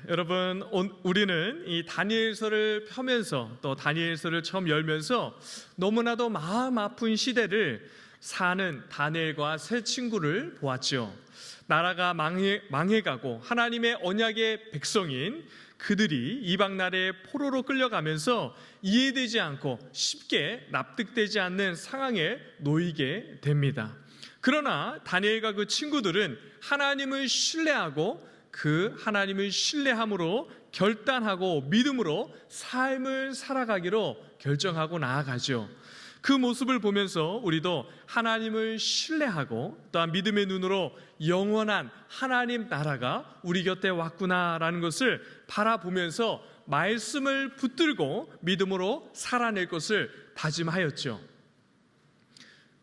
여러분, 우리는 이 다니엘서를 펴면서 또 다니엘서를 처음 열면서 너무나도 마음 아픈 시대를 사는 다니엘과 세 친구를 보았죠. 나라가 망해가고 하나님의 언약의 백성인 그들이 이방 나라의 포로로 끌려가면서 이해되지 않고 쉽게 납득되지 않는 상황에 놓이게 됩니다. 그러나 다니엘과 그 친구들은 하나님을 신뢰하고 그 하나님을 신뢰함으로 결단하고 믿음으로 삶을 살아가기로 결정하고 나아가죠. 그 모습을 보면서 우리도 하나님을 신뢰하고 또한 믿음의 눈으로 영원한 하나님 나라가 우리 곁에 왔구나라는 것을 바라보면서 말씀을 붙들고 믿음으로 살아낼 것을 다짐하였죠.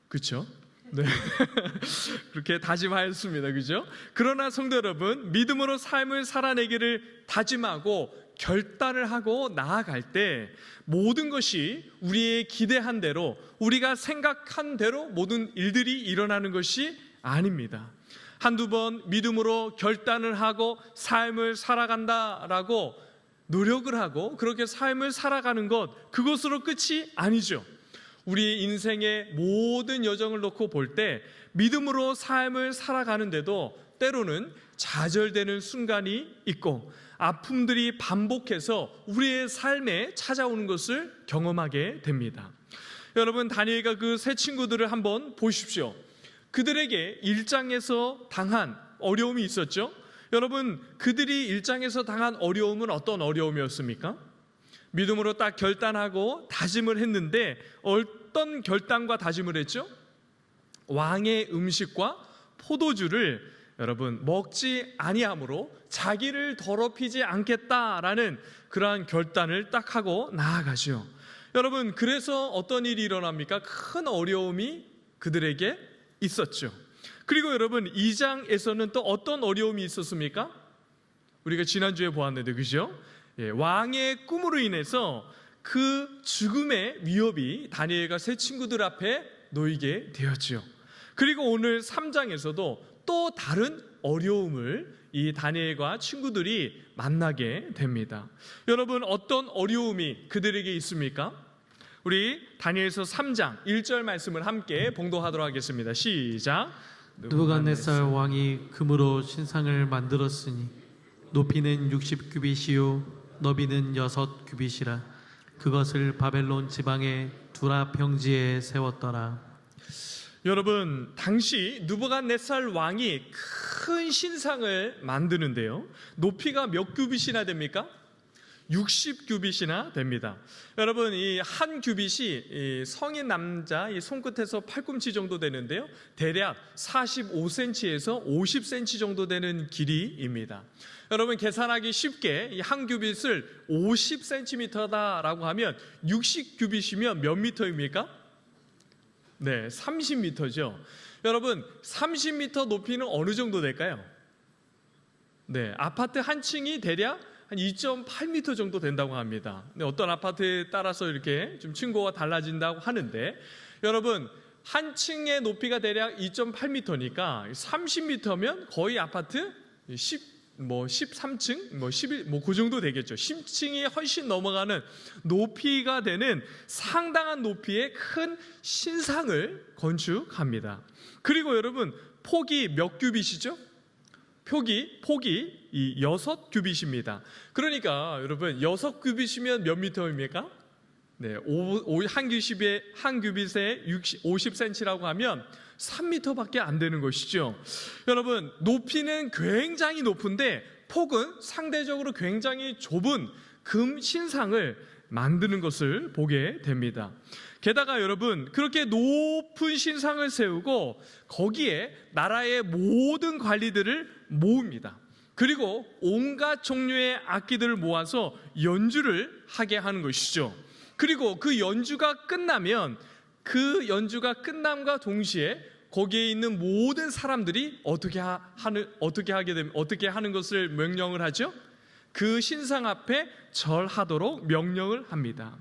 그렇죠? 네. 그렇게 다짐하였습니다. 그죠? 그러나 성도 여러분, 믿음으로 삶을 살아내기를 다짐하고 결단을 하고 나아갈 때 모든 것이 우리의 기대한 대로, 우리가 생각한 대로 모든 일들이 일어나는 것이 아닙니다. 한두 번 믿음으로 결단을 하고 삶을 살아간다라고 노력을 하고 그렇게 삶을 살아가는 것, 그것으로 끝이 아니죠. 우리 인생의 모든 여정을 놓고 볼 때 믿음으로 삶을 살아가는데도 때로는 좌절되는 순간이 있고 아픔들이 반복해서 우리의 삶에 찾아오는 것을 경험하게 됩니다. 여러분, 다니엘과 그 세 친구들을 한번 보십시오. 그들에게 1장에서 당한 어려움이 있었죠. 여러분, 그들이 1장에서 당한 어려움은 어떤 어려움이었습니까? 믿음으로 딱 결단하고 다짐을 했는데 어떤 결단과 다짐을 했죠? 왕의 음식과 포도주를 여러분 먹지 아니함으로 자기를 더럽히지 않겠다라는 그러한 결단을 딱 하고 나아가죠. 여러분, 그래서 어떤 일이 일어납니까? 큰 어려움이 그들에게 있었죠. 그리고 여러분, 2장에서는 또 어떤 어려움이 있었습니까? 우리가 지난주에 보았는데, 그죠? 왕의 꿈으로 인해서 그 죽음의 위협이 다니엘과 세 친구들 앞에 놓이게 되었죠. 그리고 오늘 3장에서도 또 다른 어려움을 이 다니엘과 친구들이 만나게 됩니다. 여러분, 어떤 어려움이 그들에게 있습니까? 우리 다니엘서 3장 1절 말씀을 함께 봉독하도록 하겠습니다. 시작. 느부갓네살 왕이 금으로 신상을 만들었으니 높이는 60규빗이요 너비는 6규빗이라. 그것을 바벨론 지방의 두라 평지에 세웠더라. 여러분, 당시 느부갓네살 왕이 큰 신상을 만드는데요, 높이가 몇 규빗이나 됩니까? 60규빗이나 됩니다. 여러분, 이 한 규빗이 성인 남자 이 손끝에서 팔꿈치 정도 되는데요, 대략 45cm에서 50cm 정도 되는 길이입니다. 여러분, 계산하기 쉽게 이 한 규빗을 50cm다라고 하면 60규빗이면 몇 미터입니까? 네, 30m죠. 여러분, 30m 높이는 어느 정도 될까요? 네, 아파트 한 층이 대략 한 2.8m 정도 된다고 합니다. 네, 어떤 아파트에 따라서 이렇게 좀 층고가 달라진다고 하는데, 여러분, 한 층의 높이가 대략 2.8m니까 30m면 거의 아파트 13층, 11, 그 정도 되겠죠. 10층이 훨씬 넘어가는 높이가 되는 상당한 높이의 큰 신상을 건축합니다. 그리고 여러분, 폭이 몇 규빗이죠? 폭이 이 6규빗입니다. 그러니까 여러분, 6규빗이면 몇 미터입니까? 네, 한 규빗에 50cm라고 하면 3m밖에 안 되는 것이죠. 여러분, 높이는 굉장히 높은데 폭은 상대적으로 굉장히 좁은 금 신상을 만드는 것을 보게 됩니다. 게다가 여러분, 그렇게 높은 신상을 세우고 거기에 나라의 모든 관리들을 모읍니다. 그리고 온갖 종류의 악기들을 모아서 연주를 하게 하는 것이죠. 그리고 그 연주가 끝나면 그 연주가 끝남과 동시에 거기에 있는 모든 사람들이 어떻게 하는 것을 명령을 하죠? 그 신상 앞에 절하도록 명령을 합니다.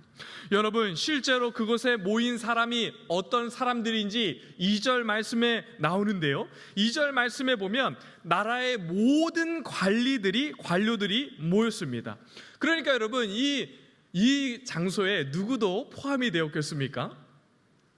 여러분, 실제로 그곳에 모인 사람이 어떤 사람들인지 2절 말씀에 나오는데요, 2절 말씀에 보면 나라의 모든 관료들이 모였습니다. 그러니까 여러분, 이 장소에 누구도 포함이 되었겠습니까?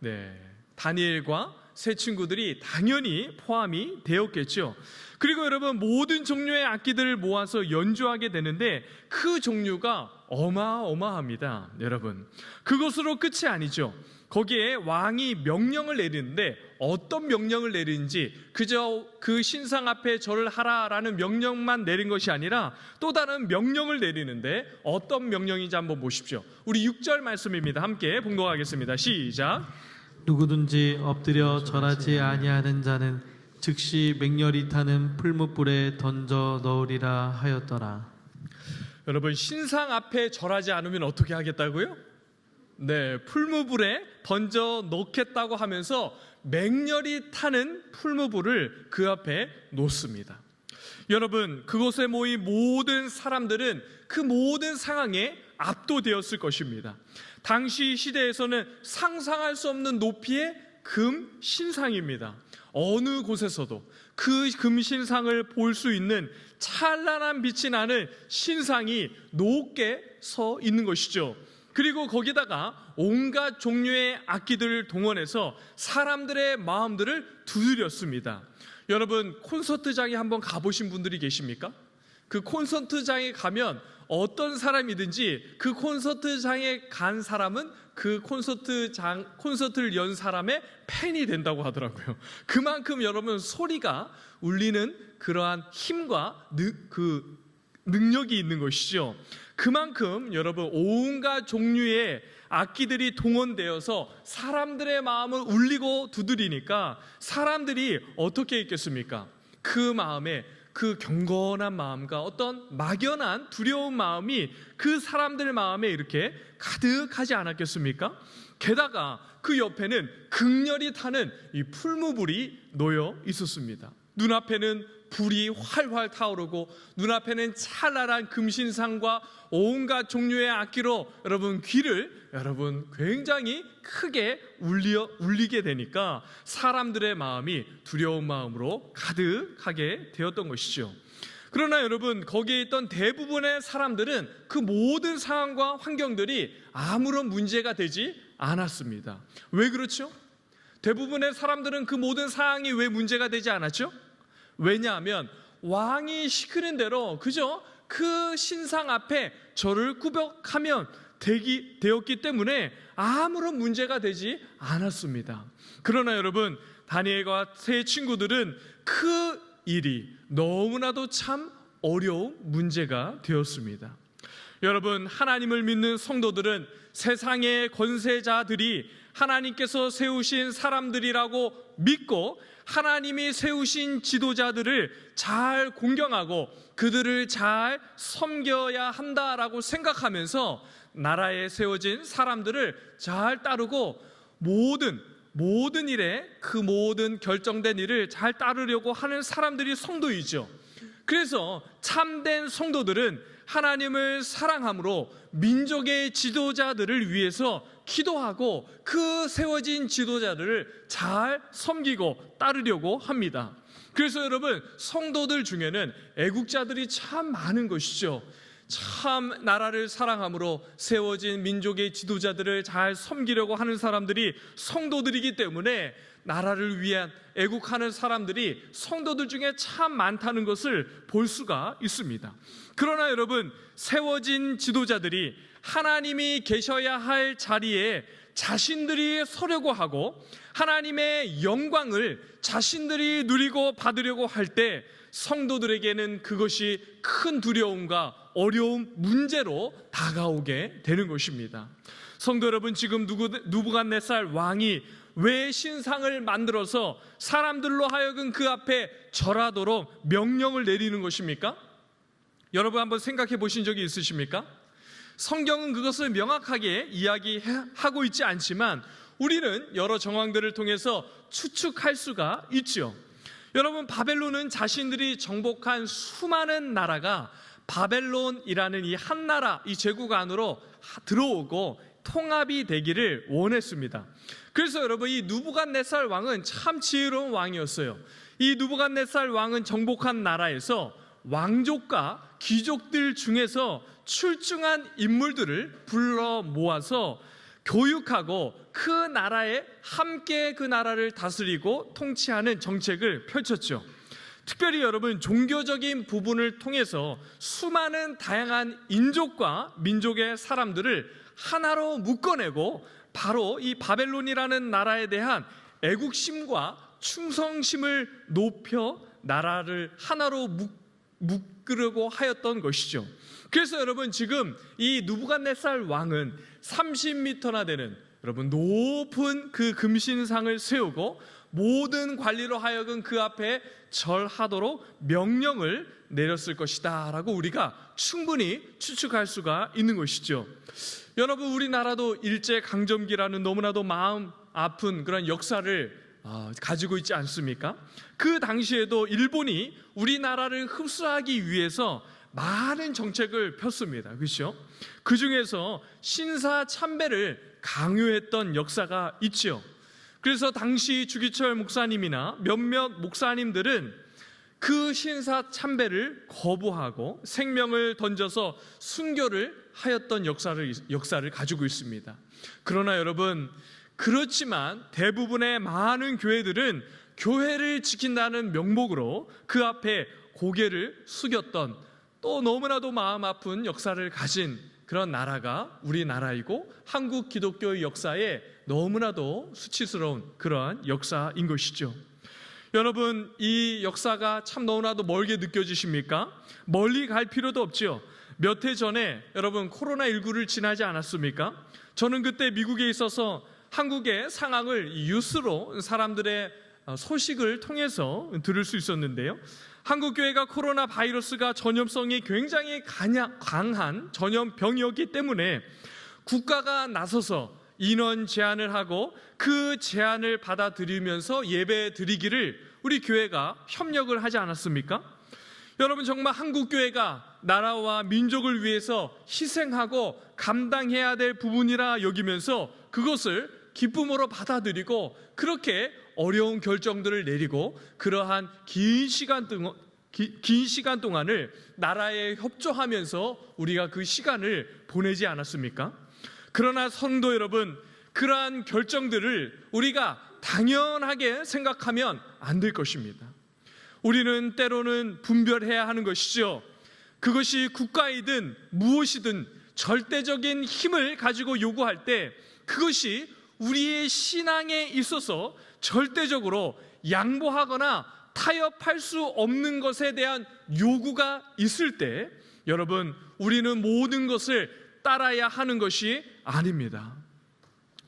네, 다니엘과 세 친구들이 당연히 포함이 되었겠죠. 그리고 여러분, 모든 종류의 악기들을 모아서 연주하게 되는데 그 종류가 어마어마합니다. 여러분, 그것으로 끝이 아니죠. 거기에 왕이 명령을 내리는데 어떤 명령을 내리는지, 그저 그 신상 앞에 절을 하라라는 명령만 내린 것이 아니라 또 다른 명령을 내리는데 어떤 명령인지 한번 보십시오. 우리 6절 말씀입니다. 함께 봉독하겠습니다. 시작. 누구든지 엎드려 절하지 아니하는 자는 즉시 맹렬히 타는 풀무불에 던져 넣으리라 하였더라. 여러분, 신상 앞에 절하지 않으면 어떻게 하겠다고요? 네, 풀무불에 던져 놓겠다고 하면서 맹렬히 타는 풀무불을 그 앞에 놓습니다. 여러분, 그곳에 모인 모든 사람들은 그 모든 상황에 압도되었을 것입니다. 당시 시대에서는 상상할 수 없는 높이의 금 신상입니다. 어느 곳에서도 그 금 신상을 볼 수 있는 찬란한 빛이 나는 신상이 높게 서 있는 것이죠. 그리고 거기다가 온갖 종류의 악기들을 동원해서 사람들의 마음들을 두드렸습니다. 여러분, 콘서트장에 한번 가보신 분들이 계십니까? 그 콘서트장에 가면 어떤 사람이든지 그 콘서트장에 간 사람은 그 콘서트를 연 사람의 팬이 된다고 하더라고요. 그만큼 여러분, 소리가 울리는 그러한 힘과 그 능력이 있는 것이죠. 그만큼 여러분, 온갖 종류의 악기들이 동원되어서 사람들의 마음을 울리고 두드리니까 사람들이 어떻게 있겠습니까? 그 마음에 그 경건한 마음과 어떤 막연한 두려운 마음이 그 사람들 마음에 이렇게 가득하지 않았겠습니까? 게다가 그 옆에는 극렬히 타는 이 풀무불이 놓여 있었습니다. 눈앞에는 불이 활활 타오르고 눈앞에는 찬란한 금신상과 온갖 종류의 악기로 여러분, 귀를 굉장히 크게 울리게 되니까 사람들의 마음이 두려운 마음으로 가득하게 되었던 것이죠. 그러나 여러분, 거기에 있던 대부분의 사람들은 그 모든 상황과 환경들이 아무런 문제가 되지 않았습니다. 왜 그렇죠? 대부분의 사람들은 그 모든 상황이 왜 문제가 되지 않았죠? 왜냐하면 왕이 시키는 대로 그저 그 신상 앞에 절을 꾸벅하면 되었기 때문에 아무런 문제가 되지 않았습니다. 그러나 여러분, 다니엘과 세 친구들은 그 일이 너무나도 참 어려운 문제가 되었습니다. 여러분, 하나님을 믿는 성도들은 세상의 권세자들이 하나님께서 세우신 사람들이라고 믿고 하나님이 세우신 지도자들을 잘 공경하고 그들을 잘 섬겨야 한다라고 생각하면서 나라에 세워진 사람들을 잘 따르고 모든 일에 그 모든 결정된 일을 잘 따르려고 하는 사람들이 성도이죠. 그래서 참된 성도들은 하나님을 사랑함으로 민족의 지도자들을 위해서 기도하고 그 세워진 지도자들을 잘 섬기고 따르려고 합니다. 그래서 여러분, 성도들 중에는 애국자들이 참 많은 것이죠. 참 나라를 사랑함으로 세워진 민족의 지도자들을 잘 섬기려고 하는 사람들이 성도들이기 때문에 나라를 위한 애국하는 사람들이 성도들 중에 참 많다는 것을 볼 수가 있습니다. 그러나 여러분, 세워진 지도자들이 하나님이 계셔야 할 자리에 자신들이 서려고 하고 하나님의 영광을 자신들이 누리고 받으려고 할 때 성도들에게는 그것이 큰 두려움과 어려운 문제로 다가오게 되는 것입니다. 성도 여러분, 지금 느부갓네살 왕이 왜 신상을 만들어서 사람들로 하여금 그 앞에 절하도록 명령을 내리는 것입니까? 여러분, 한번 생각해 보신 적이 있으십니까? 성경은 그것을 명확하게 이야기하고 있지 않지만 우리는 여러 정황들을 통해서 추측할 수가 있죠. 여러분, 바벨론은 자신들이 정복한 수많은 나라가 바벨론이라는 이 한 나라, 이 제국 안으로 들어오고 통합이 되기를 원했습니다. 그래서 여러분, 이 느부갓네살 왕은 참 지혜로운 왕이었어요. 이 느부갓네살 왕은 정복한 나라에서 왕족과 귀족들 중에서 출중한 인물들을 불러 모아서 교육하고 그 나라에 함께 그 나라를 다스리고 통치하는 정책을 펼쳤죠. 특별히 여러분, 종교적인 부분을 통해서 수많은 다양한 인족과 민족의 사람들을 하나로 묶어내고 바로 이 바벨론이라는 나라에 대한 애국심과 충성심을 높여 나라를 하나로 묶으려고 하였던 것이죠. 그래서 여러분, 지금 이 느부갓네살 왕은 30m나 되는 여러분 높은 그 금신상을 세우고 모든 관리로 하여금 그 앞에 절하도록 명령을 내렸을 것이다 라고 우리가 충분히 추측할 수가 있는 것이죠. 여러분, 우리나라도 일제강점기라는 너무나도 마음 아픈 그런 역사를 가지고 있지 않습니까? 그 당시에도 일본이 우리나라를 흡수하기 위해서 많은 정책을 폈습니다. 그렇죠? 그 중에서 신사참배를 강요했던 역사가 있죠. 그래서 당시 주기철 목사님이나 몇몇 목사님들은 그 신사참배를 거부하고 생명을 던져서 순교를 하였던 역사를 가지고 있습니다. 그러나 여러분, 그렇지만 대부분의 많은 교회들은 교회를 지킨다는 명목으로 그 앞에 고개를 숙였던, 또 너무나도 마음 아픈 역사를 가진 그런 나라가 우리나라이고 한국 기독교의 역사에 너무나도 수치스러운 그러한 역사인 것이죠. 여러분, 이 역사가 참 너무나도 멀게 느껴지십니까? 멀리 갈 필요도 없죠. 몇 해 전에 여러분 코로나19를 지나지 않았습니까? 저는 그때 미국에 있어서 한국의 상황을 뉴스로 사람들의 소식을 통해서 들을 수 있었는데요. 한국교회가 코로나 바이러스가 전염성이 굉장히 강한 전염병이었기 때문에 국가가 나서서 인원 제한을 하고 그 제한을 받아들이면서 예배 드리기를 우리 교회가 협력을 하지 않았습니까? 여러분, 정말 한국교회가 나라와 민족을 위해서 희생하고 감당해야 될 부분이라 여기면서 그것을 기쁨으로 받아들이고 그렇게 어려운 결정들을 내리고 그러한 긴 시간 동안을 나라에 협조하면서 우리가 그 시간을 보내지 않았습니까? 그러나 성도 여러분, 그러한 결정들을 우리가 당연하게 생각하면 안 될 것입니다. 우리는 때로는 분별해야 하는 것이죠. 그것이 국가이든 무엇이든 절대적인 힘을 가지고 요구할 때 그것이 우리의 신앙에 있어서 절대적으로 양보하거나 타협할 수 없는 것에 대한 요구가 있을 때 여러분, 우리는 모든 것을 따라야 하는 것이 아닙니다.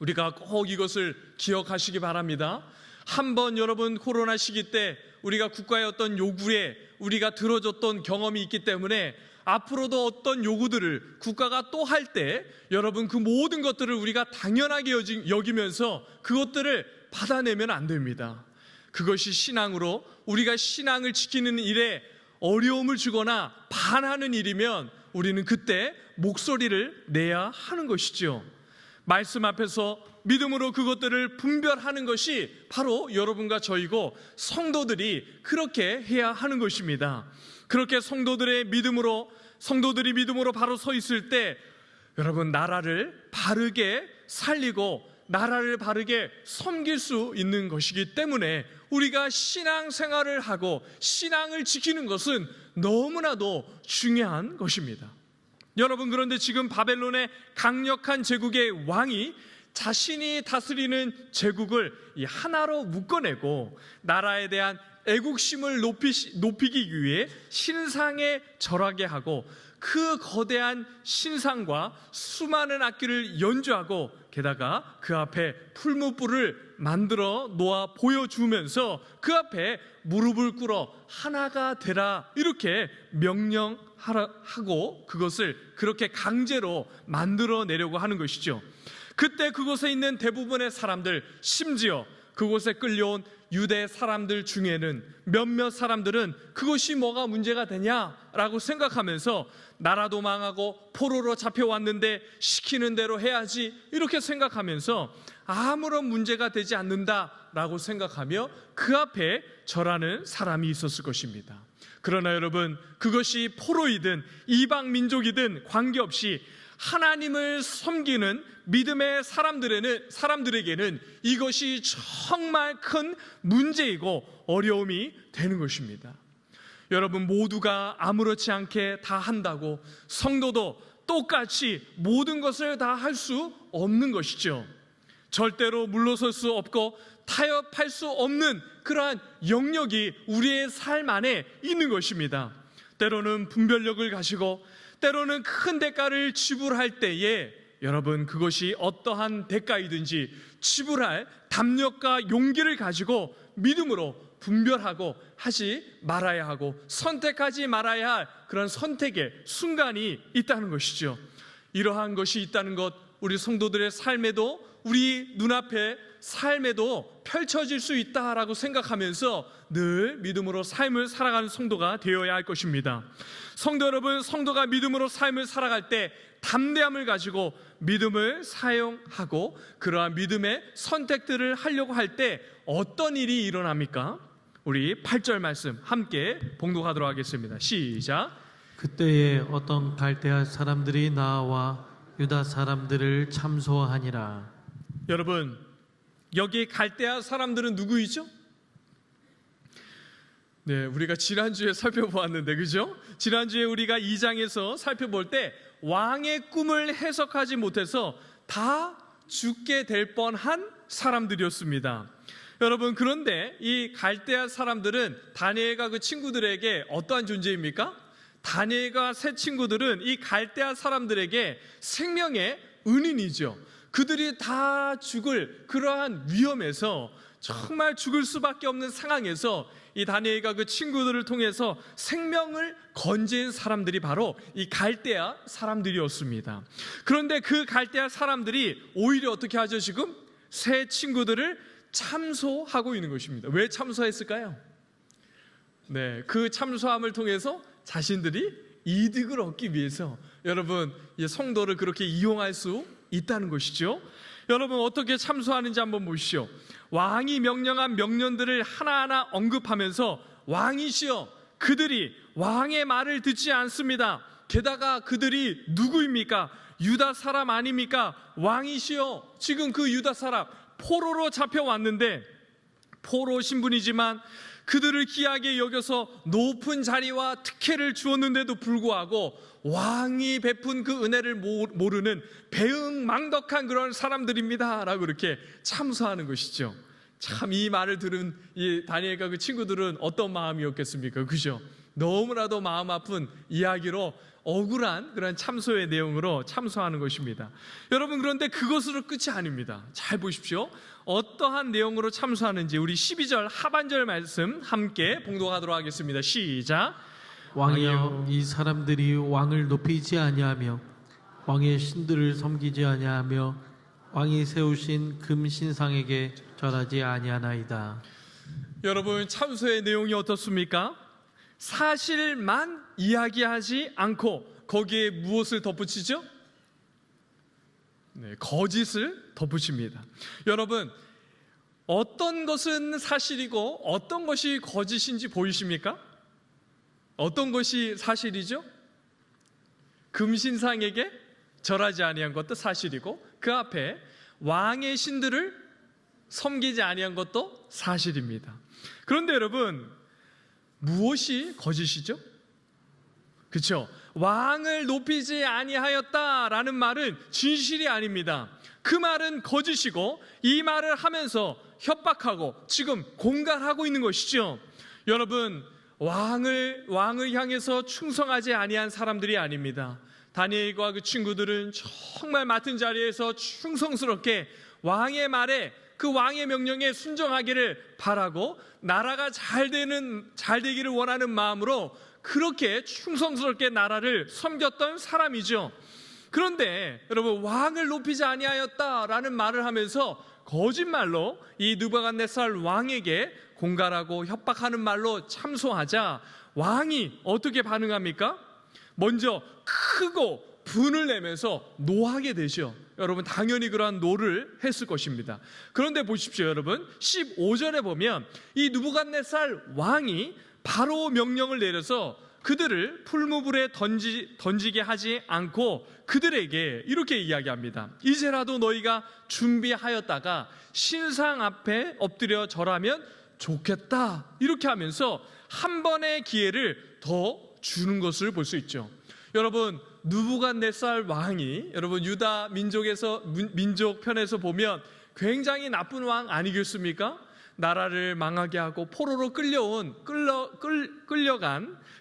우리가 꼭 이것을 기억하시기 바랍니다. 한번 여러분 코로나 시기 때 우리가 국가의 어떤 요구에 우리가 들어줬던 경험이 있기 때문에 앞으로도 어떤 요구들을 국가가 또 할 때 여러분 그 모든 것들을 우리가 당연하게 여기면서 그것들을 받아내면 안 됩니다. 그것이 신앙으로 우리가 신앙을 지키는 일에 어려움을 주거나 반하는 일이면 우리는 그때 목소리를 내야 하는 것이죠. 말씀 앞에서 믿음으로 그것들을 분별하는 것이 바로 여러분과 저이고 성도들이 그렇게 해야 하는 것입니다. 그렇게 성도들이 믿음으로 바로 서 있을 때 여러분, 나라를 바르게 살리고 나라를 바르게 섬길 수 있는 것이기 때문에 우리가 신앙생활을 하고 신앙을 지키는 것은 너무나도 중요한 것입니다. 여러분, 그런데 지금 바벨론의 강력한 제국의 왕이 자신이 다스리는 제국을 하나로 묶어내고 나라에 대한 애국심을 높이기 위해 신상에 절하게 하고 그 거대한 신상과 수많은 악기를 연주하고 게다가 그 앞에 풀무불을 만들어 놓아 보여주면서 그 앞에 무릎을 꿇어 하나가 되라 이렇게 명령하고 그것을 그렇게 강제로 만들어내려고 하는 것이죠. 그때 그곳에 있는 대부분의 사람들, 심지어 그곳에 끌려온 유대 사람들 중에는 몇몇 사람들은 그것이 뭐가 문제가 되냐라고 생각하면서 나라도 망하고 포로로 잡혀왔는데 시키는 대로 해야지 이렇게 생각하면서 아무런 문제가 되지 않는다라고 생각하며 그 앞에 절하는 사람이 있었을 것입니다. 그러나 여러분, 그것이 포로이든 이방 민족이든 관계없이 하나님을 섬기는 믿음의 사람들에게는 이것이 정말 큰 문제이고 어려움이 되는 것입니다. 여러분, 모두가 아무렇지 않게 다 한다고 성도도 똑같이 모든 것을 다 할 수 없는 것이죠. 절대로 물러설 수 없고 타협할 수 없는 그러한 영역이 우리의 삶 안에 있는 것입니다. 때로는 분별력을 가지고 때로는 큰 대가를 지불할 때에 여러분, 그것이 어떠한 대가이든지 지불할 담력과 용기를 가지고 믿음으로 분별하고 하지 말아야 하고 선택하지 말아야 할 그런 선택의 순간이 있다는 것이죠. 이러한 것이 있다는 것, 우리 성도들의 삶에도 우리 눈앞에 삶에도 펼쳐질 수 있다라고 생각하면서 늘 믿음으로 삶을 살아가는 성도가 되어야 할 것입니다. 성도 여러분, 성도가 믿음으로 삶을 살아갈 때 담대함을 가지고 믿음을 사용하고 그러한 믿음의 선택들을 하려고 할 때 어떤 일이 일어납니까? 우리 8절 말씀 함께 봉독하도록 하겠습니다. 시작. 그때에 어떤 갈대아 사람들이 나와 유다 사람들을 참소하니라. 여러분, 여기 갈대아 사람들은 누구이죠? 네, 우리가 지난주에 살펴보았는데, 그죠? 지난주에 우리가 2장에서 살펴볼 때 왕의 꿈을 해석하지 못해서 다 죽게 될 뻔한 사람들이었습니다. 여러분, 그런데 이 갈대아 사람들은 다니엘과 그 친구들에게 어떠한 존재입니까? 다니엘과 세 친구들은 이 갈대아 사람들에게 생명의 은인이죠. 그들이 다 죽을 그러한 위험에서, 정말 죽을 수밖에 없는 상황에서 이 다니엘과 그 친구들을 통해서 생명을 건진 사람들이 바로 이 갈대아 사람들이었습니다. 그런데 그 갈대아 사람들이 오히려 어떻게 하죠? 지금 세 친구들을 참소하고 있는 것입니다. 왜 참소했을까요? 네, 그 참소함을 통해서 자신들이 이득을 얻기 위해서 여러분, 이 성도를 그렇게 이용할 수 있다는 것이죠. 여러분, 어떻게 참소하는지 한번 보시죠. 왕이 명령한 명령들을 하나하나 언급하면서 왕이시여, 그들이 왕의 말을 듣지 않습니다. 게다가 그들이 누구입니까? 유다 사람 아닙니까? 왕이시여, 지금 그 유다 사람 포로로 잡혀왔는데 포로 신분이지만 그들을 귀하게 여겨서 높은 자리와 특혜를 주었는데도 불구하고 왕이 베푼 그 은혜를 모르는 배은망덕한 그런 사람들입니다 라고 이렇게 참소하는 것이죠. 참, 이 말을 들은 이 다니엘과 그 친구들은 어떤 마음이었겠습니까? 그죠? 너무나도 마음 아픈 이야기로 억울한 그런 참소의 내용으로 참소하는 것입니다. 여러분, 그런데 그것으로 끝이 아닙니다. 잘 보십시오. 어떠한 내용으로 참소하는지 우리 12절 하반절 말씀 함께 봉독하도록 하겠습니다. 시작. 왕이여, 이 사람들이 왕을 높이지 아니하며 왕의 신들을 섬기지 아니하며 왕이 세우신 금 신상에게 절하지 아니하나이다. 여러분, 참소의 내용이 어떻습니까? 사실만 이야기하지 않고 거기에 무엇을 덧붙이죠? 네, 거짓을 덧붙입니다. 여러분, 어떤 것은 사실이고 어떤 것이 거짓인지 보이십니까? 어떤 것이 사실이죠? 금신상에게 절하지 아니한 것도 사실이고 그 앞에 왕의 신들을 섬기지 아니한 것도 사실입니다. 그런데 여러분, 무엇이 거짓이죠? 그렇죠? 왕을 높이지 아니하였다라는 말은 진실이 아닙니다. 그 말은 거짓이고 이 말을 하면서 협박하고 지금 공갈하고 있는 것이죠. 여러분, 왕을 향해서 충성하지 아니한 사람들이 아닙니다. 다니엘과 그 친구들은 정말 맡은 자리에서 충성스럽게 왕의 말에, 그 왕의 명령에 순종하기를 바라고 나라가 잘 되기를 원하는 마음으로 그렇게 충성스럽게 나라를 섬겼던 사람이죠. 그런데 여러분, 왕을 높이지 아니하였다라는 말을 하면서 거짓말로 이 느부갓네살 왕에게 공갈하고 협박하는 말로 참소하자 왕이 어떻게 반응합니까? 먼저 크고 분을 내면서 노하게 되죠. 여러분 당연히 그러한 노를 했을 것입니다. 그런데 보십시오 여러분, 15절에 보면 이 느부갓네살 왕이 바로 명령을 내려서 그들을 풀무불에 던지게 하지 않고 그들에게 이렇게 이야기합니다. 이제라도 너희가 준비하였다가 신상 앞에 엎드려 절하면 좋겠다, 이렇게 하면서 한 번의 기회를 더 주는 것을 볼 수 있죠. 여러분 느부갓네살 왕이 여러분 유다 민족 편에서 보면 굉장히 나쁜 왕 아니겠습니까? 나라를 망하게 하고 포로로 끌려간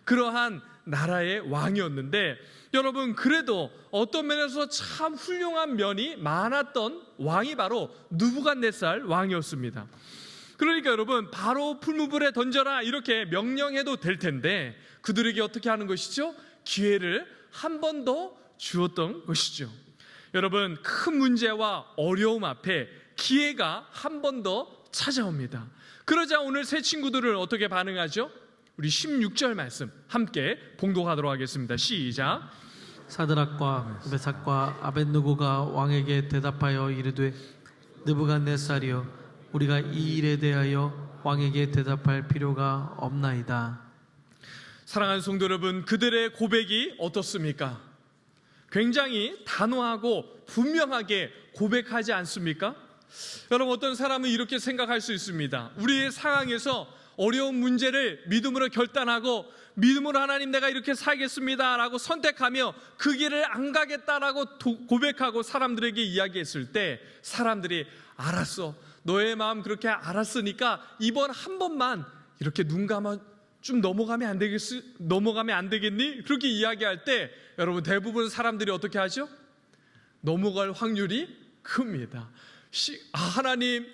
그러한 나라의 왕이었는데, 여러분 그래도 어떤 면에서 참 훌륭한 면이 많았던 왕이 바로 느부갓네살 왕이었습니다. 그러니까 여러분 바로 풀무불에 던져라 이렇게 명령해도 될 텐데 그들에게 어떻게 하는 것이죠? 기회를 한 번 더 주었던 것이죠. 여러분 큰 문제와 어려움 앞에 기회가 한 번 더 찾아옵니다. 그러자 오늘 새 친구들은 어떻게 반응하죠? 우리 16절 말씀 함께 봉독하도록 하겠습니다. 시작. 사드락과 메삭과 아벳느고가 왕에게 대답하여 이르되 느부갓네살이여, 우리가 이 일에 대하여 왕에게 대답할 필요가 없나이다. 사랑하는 성도 여러분, 그들의 고백이 어떻습니까? 굉장히 단호하고 분명하게 고백하지 않습니까? 여러분 어떤 사람은 이렇게 생각할 수 있습니다. 우리의 상황에서 어려운 문제를 믿음으로 결단하고 믿음으로 하나님 내가 이렇게 살겠습니다 라고 선택하며 그 길을 안 가겠다라고 고백하고 사람들에게 이야기했을 때 사람들이 알았어, 너의 마음 그렇게 알았으니까 이번 한 번만 이렇게 눈 감아 좀 넘어가면 안 되겠니? 그렇게 이야기할 때 여러분 대부분 사람들이 어떻게 하죠? 넘어갈 확률이 큽니다. 하나님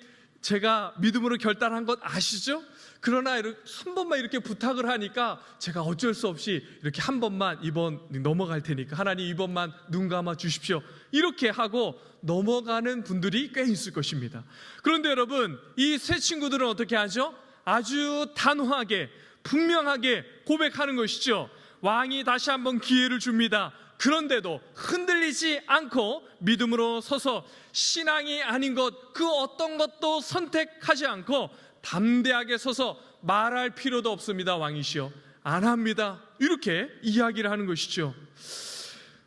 제가 믿음으로 결단한 것 아시죠? 그러나 한 번만 이렇게 부탁을 하니까 제가 어쩔 수 없이 이렇게 한 번만 이번 넘어갈 테니까 하나님 이번만 눈 감아 주십시오, 이렇게 하고 넘어가는 분들이 꽤 있을 것입니다. 그런데 여러분 이 새 친구들은 어떻게 하죠? 아주 단호하게 분명하게 고백하는 것이죠. 왕이 다시 한번 기회를 줍니다. 그런데도 흔들리지 않고 믿음으로 서서 신앙이 아닌 것 그 어떤 것도 선택하지 않고 담대하게 서서 말할 필요도 없습니다. 왕이시여 안 합니다, 이렇게 이야기를 하는 것이죠.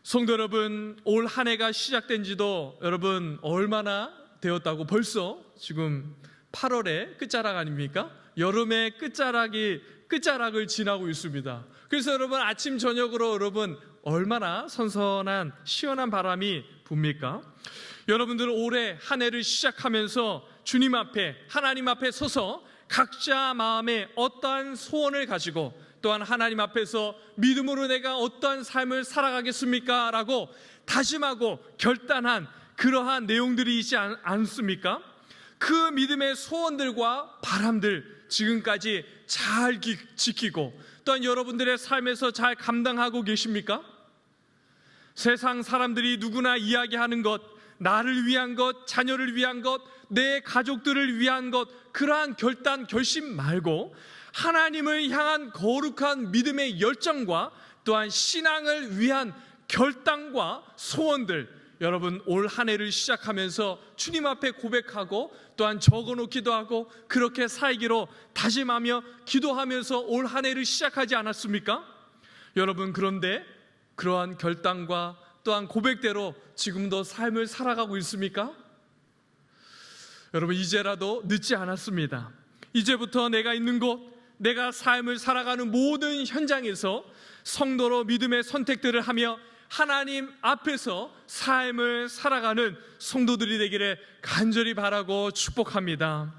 성도 여러분, 올 한 해가 시작된 지도 여러분 얼마나 되었다고, 벌써 지금 8월의 끝자락 아닙니까? 여름의 끝자락을 지나고 있습니다. 그래서 여러분 아침 저녁으로 여러분 얼마나 선선한 시원한 바람이 붑니까? 여러분들은 올해 한 해를 시작하면서 주님 앞에 하나님 앞에 서서 각자 마음에 어떠한 소원을 가지고 또한 하나님 앞에서 믿음으로 내가 어떠한 삶을 살아가겠습니까? 라고 다짐하고 결단한 그러한 내용들이 있지 않습니까? 그 믿음의 소원들과 바람들 지금까지 잘 지키고 또한 여러분들의 삶에서 잘 감당하고 계십니까? 세상 사람들이 누구나 이야기하는 것, 나를 위한 것, 자녀를 위한 것, 내 가족들을 위한 것, 그러한 결심 말고 하나님을 향한 거룩한 믿음의 열정과 또한 신앙을 위한 결단과 소원들, 여러분 올 한 해를 시작하면서 주님 앞에 고백하고 또한 적어놓기도 하고 그렇게 살기로 다짐하며 기도하면서 올 한 해를 시작하지 않았습니까? 여러분 그런데 그러한 결단과 또한 고백대로 지금도 삶을 살아가고 있습니까? 여러분 이제라도 늦지 않았습니다. 이제부터 내가 있는 곳, 내가 삶을 살아가는 모든 현장에서 성도로 믿음의 선택들을 하며 하나님 앞에서 삶을 살아가는 성도들이 되기를 간절히 바라고 축복합니다.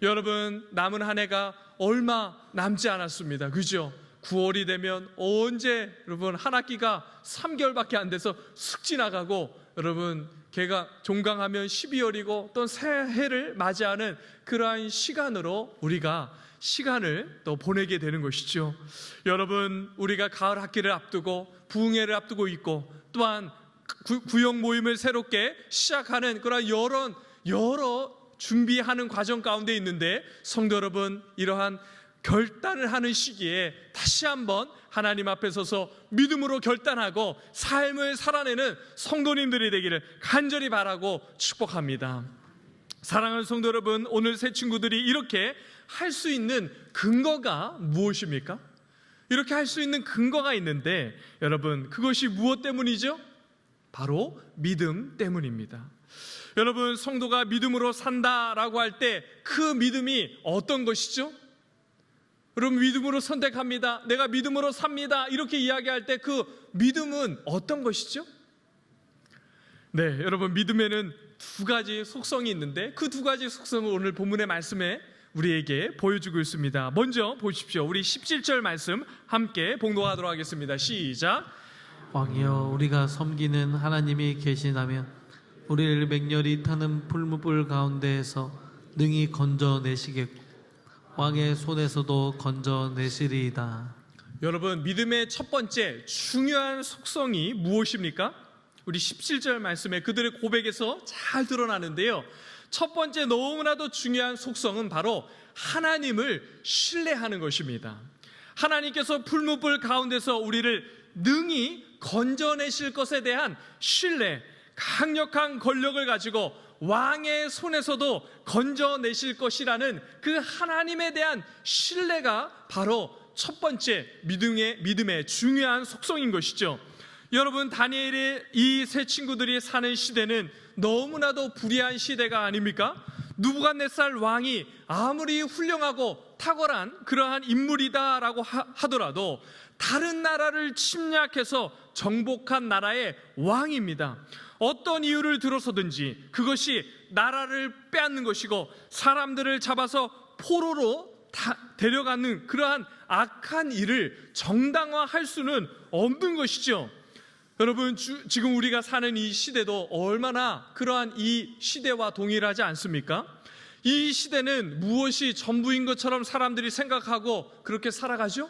여러분 남은 한 해가 얼마 남지 않았습니다. 그죠? 9월이 되면 언제 여러분 한 학기가 3개월밖에 안 돼서 슥 지나가고 여러분 걔가 종강하면 12월이고 또 새해를 맞이하는 그러한 시간으로 우리가 시간을 또 보내게 되는 것이죠. 여러분 우리가 가을 학기를 앞두고 부흥회를 앞두고 있고 또한 구역 모임을 새롭게 시작하는 그런 여러 준비하는 과정 가운데 있는데, 성도 여러분, 이러한 결단을 하는 시기에 다시 한번 하나님 앞에 서서 믿음으로 결단하고 삶을 살아내는 성도님들이 되기를 간절히 바라고 축복합니다. 사랑하는 성도 여러분, 오늘 새 친구들이 이렇게 할 수 있는 근거가 무엇입니까? 이렇게 할 수 있는 근거가 있는데, 여러분, 그것이 무엇 때문이죠? 바로 믿음 때문입니다. 여러분, 성도가 믿음으로 산다라고 할 때 그 믿음이 어떤 것이죠? 여러분, 믿음으로 선택합니다, 내가 믿음으로 삽니다, 이렇게 이야기할 때 그 믿음은 어떤 것이죠? 네, 여러분, 믿음에는 두 가지 속성이 있는데 그 두 가지 속성을 오늘 본문의 말씀에 우리에게 보여주고 있습니다. 먼저 보십시오. 우리 17절 말씀 함께 봉독하도록 하겠습니다. 시작. 왕이여, 우리가 섬기는 하나님이 계시다면 우리를 맹렬히 타는 풀무불 가운데에서 능히 건져내시겠고 왕의 손에서도 건져내시리이다. 여러분, 믿음의 첫 번째 중요한 속성이 무엇입니까? 우리 17절 말씀에 그들의 고백에서 잘 드러나는데요, 첫 번째 너무나도 중요한 속성은 바로 하나님을 신뢰하는 것입니다. 하나님께서 풀무불 가운데서 우리를 능히 건져내실 것에 대한 신뢰, 강력한 권력을 가지고 왕의 손에서도 건져내실 것이라는 그 하나님에 대한 신뢰가 바로 첫 번째 믿음의 중요한 속성인 것이죠. 여러분, 다니엘의 이 세 친구들이 사는 시대는 너무나도 불의한 시대가 아닙니까? 느부갓네살 왕이 아무리 훌륭하고 탁월한 그러한 인물이다라고 하더라도 다른 나라를 침략해서 정복한 나라의 왕입니다. 어떤 이유를 들어서든지 그것이 나라를 빼앗는 것이고 사람들을 잡아서 포로로 데려가는 그러한 악한 일을 정당화할 수는 없는 것이죠. 여러분, 지금 우리가 사는 이 시대도 얼마나 그러한 이 시대와 동일하지 않습니까? 이 시대는 무엇이 전부인 것처럼 사람들이 생각하고 그렇게 살아가죠?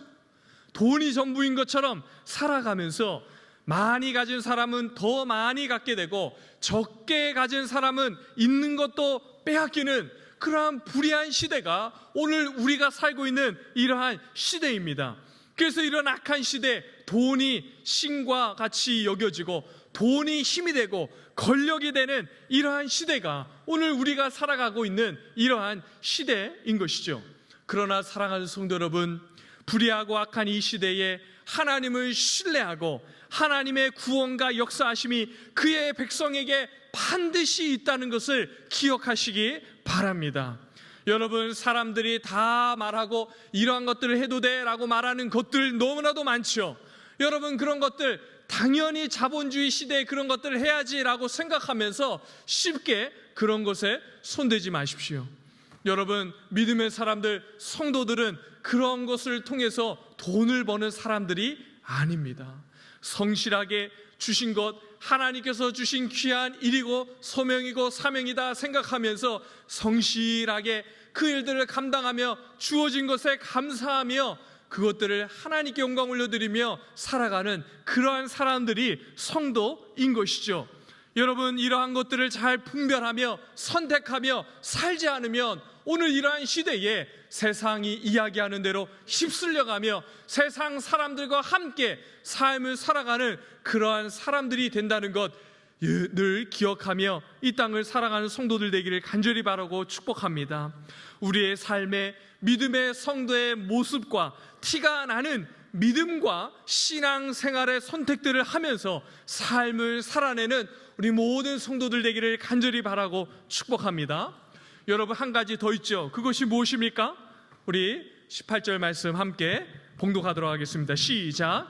돈이 전부인 것처럼 살아가면서 많이 가진 사람은 더 많이 갖게 되고 적게 가진 사람은 있는 것도 빼앗기는 그러한 불의한 시대가 오늘 우리가 살고 있는 이러한 시대입니다. 그래서 이런 악한 시대, 돈이 신과 같이 여겨지고 돈이 힘이 되고 권력이 되는 이러한 시대가 오늘 우리가 살아가고 있는 이러한 시대인 것이죠. 그러나 사랑하는 성도 여러분, 불의하고 악한 이 시대에 하나님을 신뢰하고 하나님의 구원과 역사하심이 그의 백성에게 반드시 있다는 것을 기억하시기 바랍니다. 여러분, 사람들이 다 말하고 이러한 것들을 해도 돼 라고 말하는 것들 너무나도 많죠. 여러분, 그런 것들 당연히 자본주의 시대에 그런 것들을 해야지 라고 생각하면서 쉽게 그런 것에 손대지 마십시오. 여러분, 믿음의 사람들, 성도들은 그런 것을 통해서 돈을 버는 사람들이 아닙니다. 성실하게 주신 것, 하나님께서 주신 귀한 일이고 소명이고 사명이다 생각하면서 성실하게 그 일들을 감당하며 주어진 것에 감사하며 그것들을 하나님께 영광 올려드리며 살아가는 그러한 사람들이 성도인 것이죠. 여러분, 이러한 것들을 잘 분별하며 선택하며 살지 않으면 오늘 이러한 시대에 세상이 이야기하는 대로 휩쓸려가며 세상 사람들과 함께 삶을 살아가는 그러한 사람들이 된다는 것 늘 기억하며 이 땅을 살아가는 성도들 되기를 간절히 바라고 축복합니다. 우리의 삶에 믿음의 성도의 모습과 티가 나는 믿음과 신앙생활의 선택들을 하면서 삶을 살아내는 우리 모든 성도들 되기를 간절히 바라고 축복합니다. 여러분, 한 가지 더 있죠. 그것이 무엇입니까? 우리 18절 말씀 함께 봉독하도록 하겠습니다. 시작.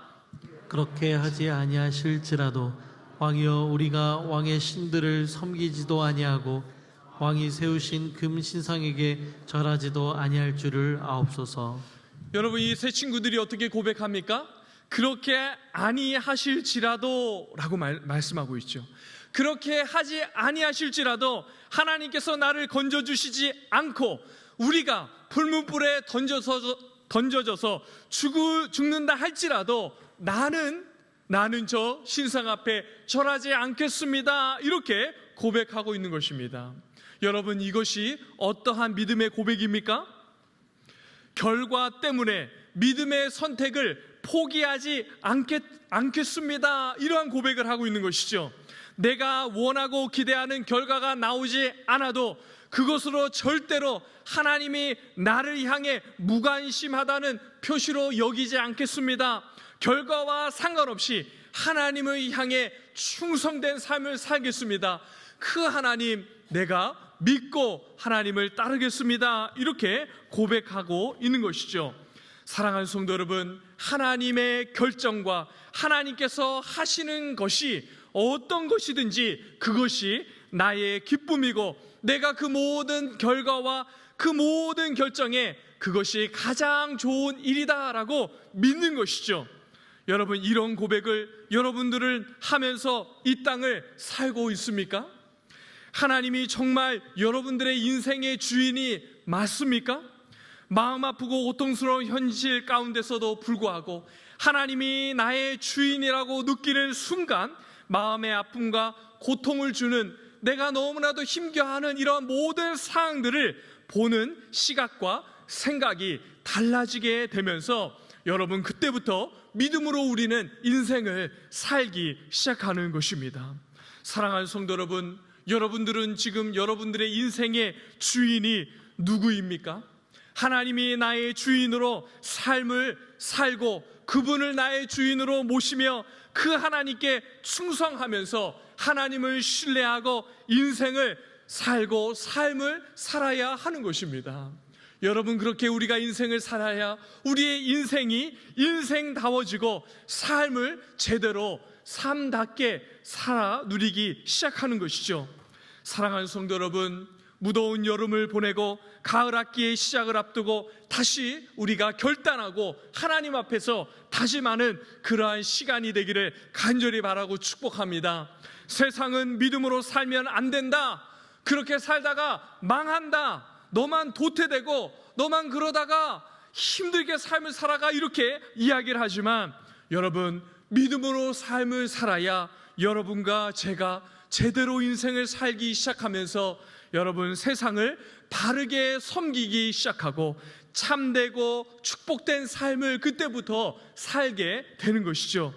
그렇게 하지 아니하실지라도 왕이여, 우리가 왕의 신들을 섬기지도 아니하고 왕이 세우신 금 신상에게 절하지도 아니할 줄을 아옵소서. 여러분, 이 세 친구들이 어떻게 고백합니까? 그렇게 아니하실지라도 라고 말씀하고 있죠. 그렇게 하지 아니하실지라도 하나님께서 나를 건져주시지 않고 우리가 불문불에 던져져서 죽는다 할지라도 나는 저 신상 앞에 절하지 않겠습니다. 이렇게 고백하고 있는 것입니다. 여러분, 이것이 어떠한 믿음의 고백입니까? 결과 때문에 믿음의 선택을 포기하지 않겠습니다. 이러한 고백을 하고 있는 것이죠. 내가 원하고 기대하는 결과가 나오지 않아도 그것으로 절대로 하나님이 나를 향해 무관심하다는 표시로 여기지 않겠습니다. 결과와 상관없이 하나님을 향해 충성된 삶을 살겠습니다. 그 하나님 내가 믿고 하나님을 따르겠습니다. 이렇게 고백하고 있는 것이죠. 사랑하는 성도 여러분, 하나님의 결정과 하나님께서 하시는 것이 어떤 것이든지 그것이 나의 기쁨이고 내가 그 모든 결과와 그 모든 결정에 그것이 가장 좋은 일이다라고 믿는 것이죠. 여러분, 이런 고백을 여러분들은 하면서 이 땅을 살고 있습니까? 하나님이 정말 여러분들의 인생의 주인이 맞습니까? 마음 아프고 고통스러운 현실 가운데서도 불구하고 하나님이 나의 주인이라고 느끼는 순간 마음의 아픔과 고통을 주는, 내가 너무나도 힘겨워하는 이런 모든 사항들을 보는 시각과 생각이 달라지게 되면서 여러분, 그때부터 믿음으로 우리는 인생을 살기 시작하는 것입니다. 사랑하는 성도 여러분, 여러분들은 지금 여러분들의 인생의 주인이 누구입니까? 하나님이 나의 주인으로 삶을 살고 그분을 나의 주인으로 모시며 그 하나님께 충성하면서 하나님을 신뢰하고 인생을 살고 삶을 살아야 하는 것입니다. 여러분, 그렇게 우리가 인생을 살아야 우리의 인생이 인생다워지고 삶을 제대로 삶답게 살아 누리기 시작하는 것이죠. 사랑하는 성도 여러분, 무더운 여름을 보내고 가을 학기의 시작을 앞두고 다시 우리가 결단하고 하나님 앞에서 다짐하는 그러한 시간이 되기를 간절히 바라고 축복합니다. 세상은 믿음으로 살면 안 된다, 그렇게 살다가 망한다, 너만 도태되고 너만 그러다가 힘들게 삶을 살아가, 이렇게 이야기를 하지만 여러분, 믿음으로 삶을 살아야 여러분과 제가 제대로 인생을 살기 시작하면서 여러분, 세상을 바르게 섬기기 시작하고 참되고 축복된 삶을 그때부터 살게 되는 것이죠.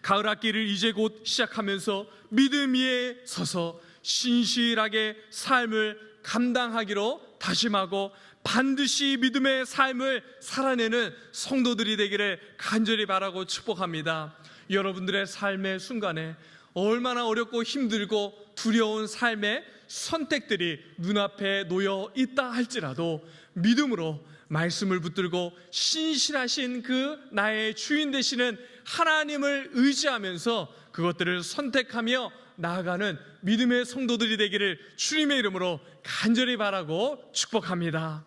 가을 학기를 이제 곧 시작하면서 믿음 위에 서서 신실하게 삶을 감당하기로 다짐하고 반드시 믿음의 삶을 살아내는 성도들이 되기를 간절히 바라고 축복합니다. 여러분들의 삶의 순간에 얼마나 어렵고 힘들고 두려운 삶의 선택들이 눈앞에 놓여 있다 할지라도 믿음으로 말씀을 붙들고 신실하신 그 나의 주인 되시는 하나님을 의지하면서 그것들을 선택하며 나아가는 믿음의 성도들이 되기를 주님의 이름으로 간절히 바라고 축복합니다.